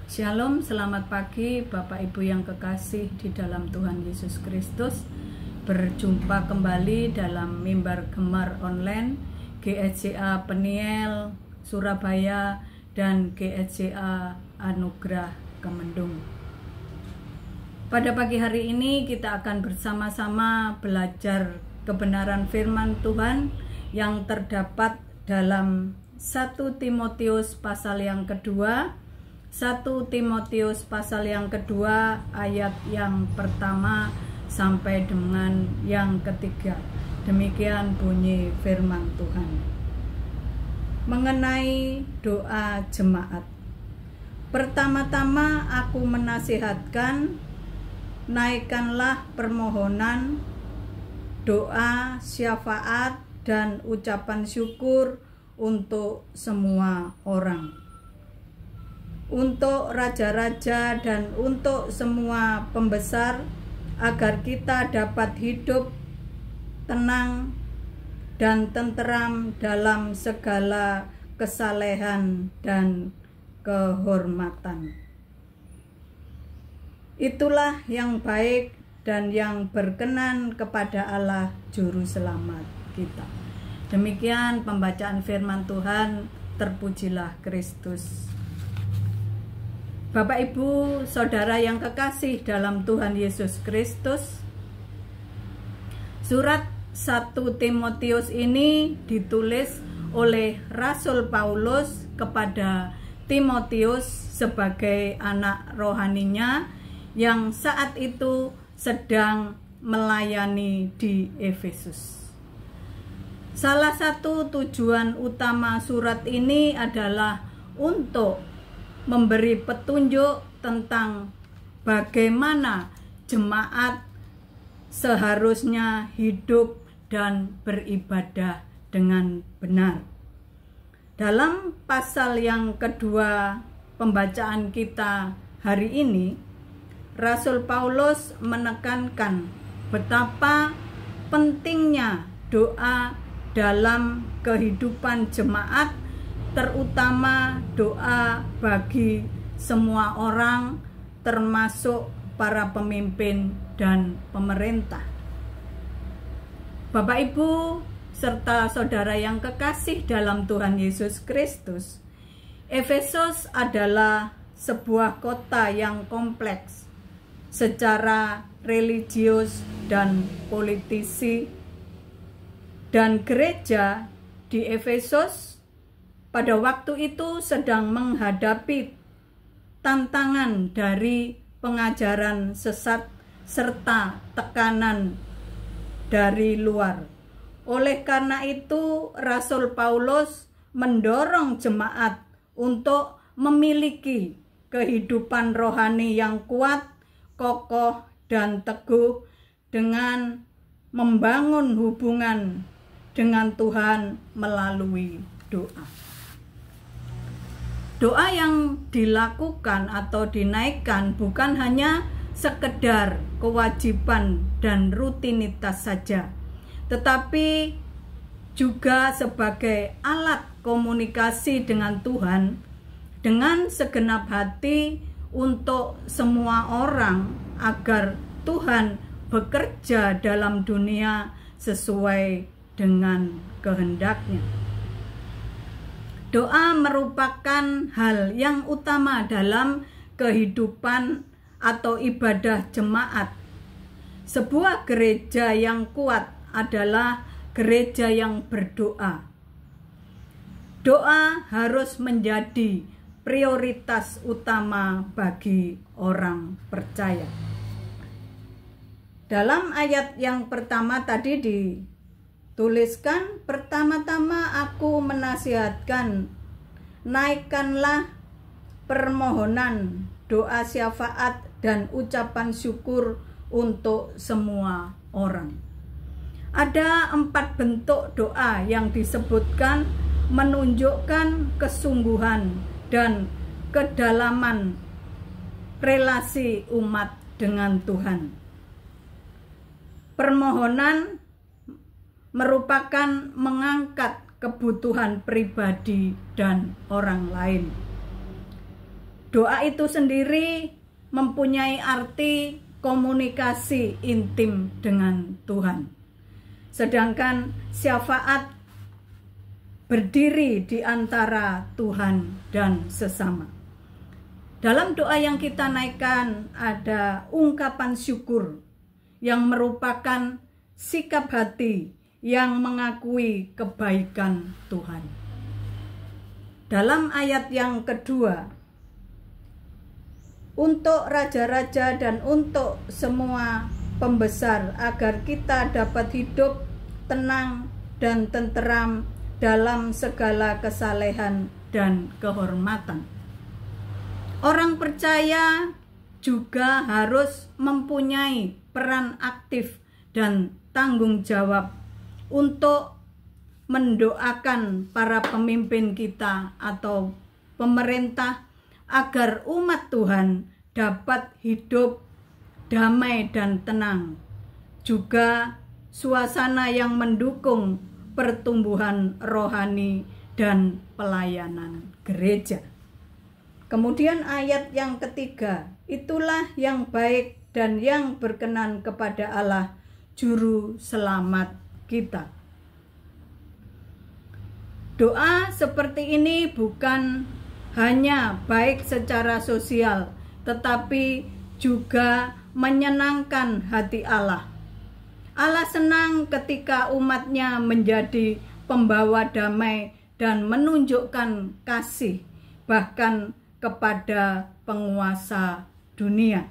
Shalom, selamat pagi Bapak Ibu yang kekasih di dalam Tuhan Yesus Kristus. Berjumpa kembali dalam mimbar gemar online GSCA Peniel Surabaya dan GSCA Anugerah Kemendung. Pada pagi hari ini kita akan bersama-sama belajar kebenaran firman Tuhan yang terdapat dalam 1 Timotius pasal yang kedua, 1 Timotius pasal yang kedua ayat yang pertama sampai dengan yang ketiga. Demikian bunyi firman Tuhan. Mengenai doa jemaat. Pertama-tama aku menasihatkan, naikkanlah permohonan, doa, syafaat, dan ucapan syukur untuk semua orang, untuk raja-raja dan untuk semua pembesar, agar kita dapat hidup tenang dan tenteram dalam segala kesalehan dan kehormatan. Itulah yang baik dan yang berkenan kepada Allah Juru Selamat kita. Demikian pembacaan firman Tuhan. Terpujilah Kristus. Bapak Ibu, Saudara yang kekasih dalam Tuhan Yesus Kristus, surat 1 Timotius ini ditulis oleh Rasul Paulus kepada Timotius sebagai anak rohaninya yang saat itu sedang melayani di Efesus. Salah satu tujuan utama surat ini adalah untuk memberi petunjuk tentang bagaimana jemaat seharusnya hidup dan beribadah dengan benar. Dalam pasal yang kedua pembacaan kita hari ini, Rasul Paulus menekankan betapa pentingnya doa dalam kehidupan jemaat, terutama doa bagi semua orang, termasuk para pemimpin dan pemerintah. Bapak Ibu serta saudara yang kekasih dalam Tuhan Yesus Kristus, Efesus adalah sebuah kota yang kompleks secara religius dan politisi, dan gereja di Efesus pada waktu itu sedang menghadapi tantangan dari pengajaran sesat serta tekanan dari luar. Oleh karena itu, Rasul Paulus mendorong jemaat untuk memiliki kehidupan rohani yang kuat, kokoh, dan teguh dengan membangun hubungan dengan Tuhan melalui doa. Doa yang dilakukan atau dinaikkan bukan hanya sekedar kewajiban dan rutinitas saja, tetapi juga sebagai alat komunikasi dengan Tuhan dengan segenap hati untuk semua orang, agar Tuhan bekerja dalam dunia sesuai dengan kehendaknya. Doa merupakan hal yang utama dalam kehidupan atau ibadah jemaat. Sebuah gereja yang kuat adalah gereja yang berdoa. Doa harus menjadi prioritas utama bagi orang percaya. Dalam ayat yang pertama tadi dituliskan, pertama-tama aku menasihatkan, naikkanlah permohonan, doa, syafaat, dan ucapan syukur untuk semua orang. Ada 4 bentuk doa yang disebutkan menunjukkan kesungguhan dan kedalaman relasi umat dengan Tuhan. Permohonan merupakan mengangkat kebutuhan pribadi dan orang lain. Doa itu sendiri mempunyai arti komunikasi intim dengan Tuhan. Sedangkan syafaat berdiri di antara Tuhan dan sesama. Dalam doa yang kita naikkan ada ungkapan syukur yang merupakan sikap hati yang mengakui kebaikan Tuhan. Dalam ayat yang kedua, untuk raja-raja dan untuk semua pembesar agar kita dapat hidup tenang dan tenteram dalam segala kesalehan dan kehormatan. Orang percaya juga harus mempunyai peran aktif dan tanggung jawab untuk mendoakan para pemimpin kita atau pemerintah agar umat Tuhan dapat hidup damai dan tenang. Juga suasana yang mendukung pertumbuhan rohani dan pelayanan gereja. Kemudian ayat yang ketiga, itulah yang baik dan yang berkenan kepada Allah, Juru Selamat kita. Doa seperti ini bukan hanya baik secara sosial, tetapi juga menyenangkan hati Allah. Allah senang ketika umatnya menjadi pembawa damai dan menunjukkan kasih, bahkan kepada penguasa dunia.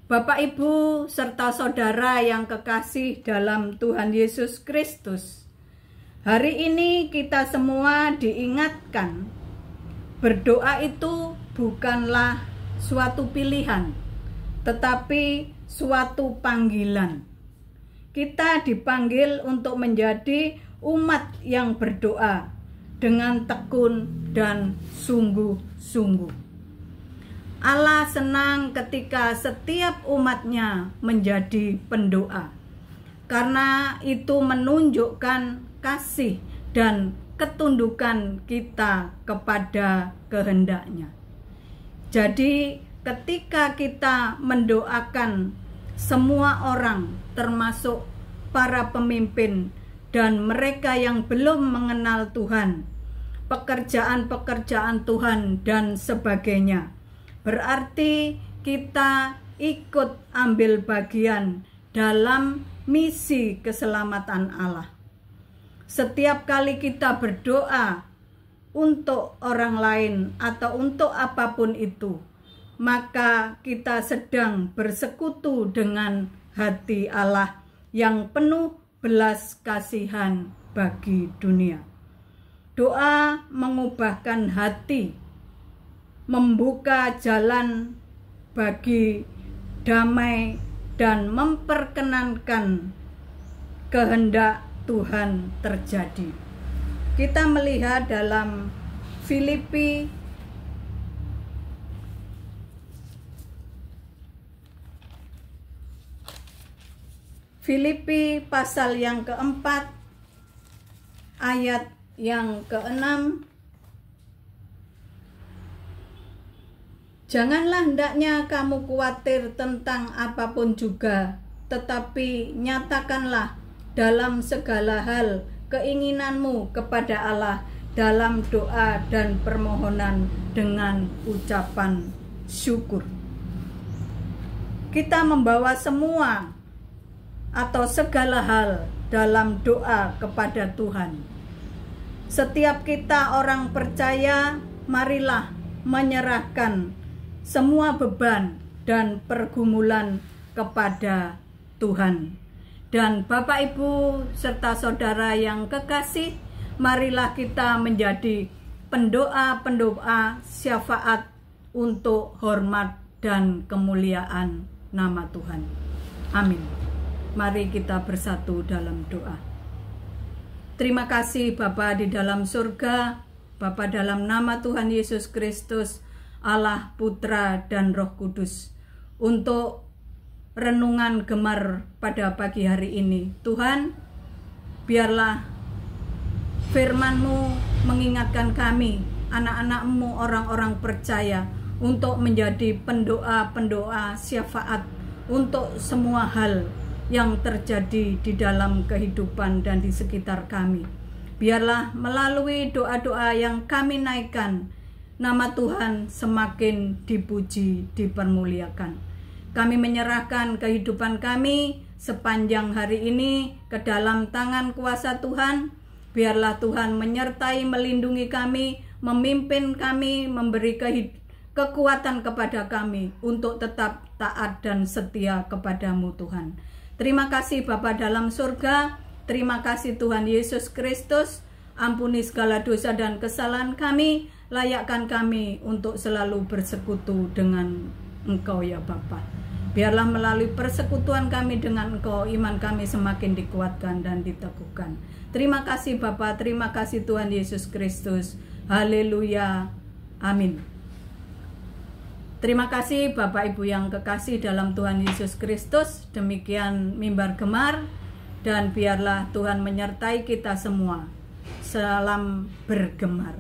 Bapak, Ibu, serta saudara yang kekasih dalam Tuhan Yesus Kristus, hari ini kita semua diingatkan, berdoa itu bukanlah suatu pilihan, tetapi suatu panggilan. Kita dipanggil untuk menjadi umat yang berdoa dengan tekun dan sungguh-sungguh. Allah senang ketika setiap umatnya menjadi pendoa, karena itu menunjukkan kasih dan ketundukan kita kepada kehendaknya. Jadi ketika kita mendoakan semua orang, termasuk para pemimpin dan mereka yang belum mengenal Tuhan, pekerjaan-pekerjaan Tuhan dan sebagainya, berarti kita ikut ambil bagian dalam misi keselamatan Allah. Setiap kali kita berdoa untuk orang lain atau untuk apapun itu, maka kita sedang bersekutu dengan hati Allah yang penuh belas kasihan bagi dunia. Doa mengubahkan hati, membuka jalan bagi damai dan memperkenankan kehendak Tuhan terjadi. Kita melihat dalam Filipi pasal yang keempat, ayat yang ke-6. Janganlah hendaknya kamu khawatir tentang apapun juga, tetapi nyatakanlah dalam segala hal keinginanmu kepada Allah dalam doa dan permohonan dengan ucapan syukur. Kita membawa semua atau segala hal dalam doa kepada Tuhan. Setiap kita orang percaya, marilah menyerahkan semua beban dan pergumulan kepada Tuhan. Dan Bapak, Ibu, serta saudara yang kekasih, marilah kita menjadi pendoa-pendoa syafaat untuk hormat dan kemuliaan nama Tuhan. Amin. Mari kita bersatu dalam doa. Terima kasih Bapa di dalam surga, Bapa dalam nama Tuhan Yesus Kristus, Allah, Putra, dan Roh Kudus, untuk renungan gemar pada pagi hari ini. Tuhan, biarlah firman-Mu mengingatkan kami anak-anak-Mu, orang-orang percaya, untuk menjadi pendoa-pendoa syafaat untuk semua hal yang terjadi di dalam kehidupan dan di sekitar kami. Biarlah melalui doa-doa yang kami naikkan, nama Tuhan semakin dipuji, dipermuliakan. Kami menyerahkan kehidupan kami sepanjang hari ini ke dalam tangan kuasa Tuhan. Biarlah Tuhan menyertai, melindungi kami, memimpin kami, memberi kekuatan kepada kami untuk tetap taat dan setia kepadamu Tuhan. Terima kasih Bapa dalam surga, terima kasih Tuhan Yesus Kristus, ampuni segala dosa dan kesalahan kami, layakkan kami untuk selalu bersekutu dengan Engkau ya Bapa. Biarlah melalui persekutuan kami dengan Engkau, iman kami semakin dikuatkan dan diteguhkan. Terima kasih Bapa, terima kasih Tuhan Yesus Kristus. Haleluya. Amin. Terima kasih Bapak Ibu yang kekasih dalam Tuhan Yesus Kristus. Demikian mimbar gemar, dan biarlah Tuhan menyertai kita semua. Salam bergemar.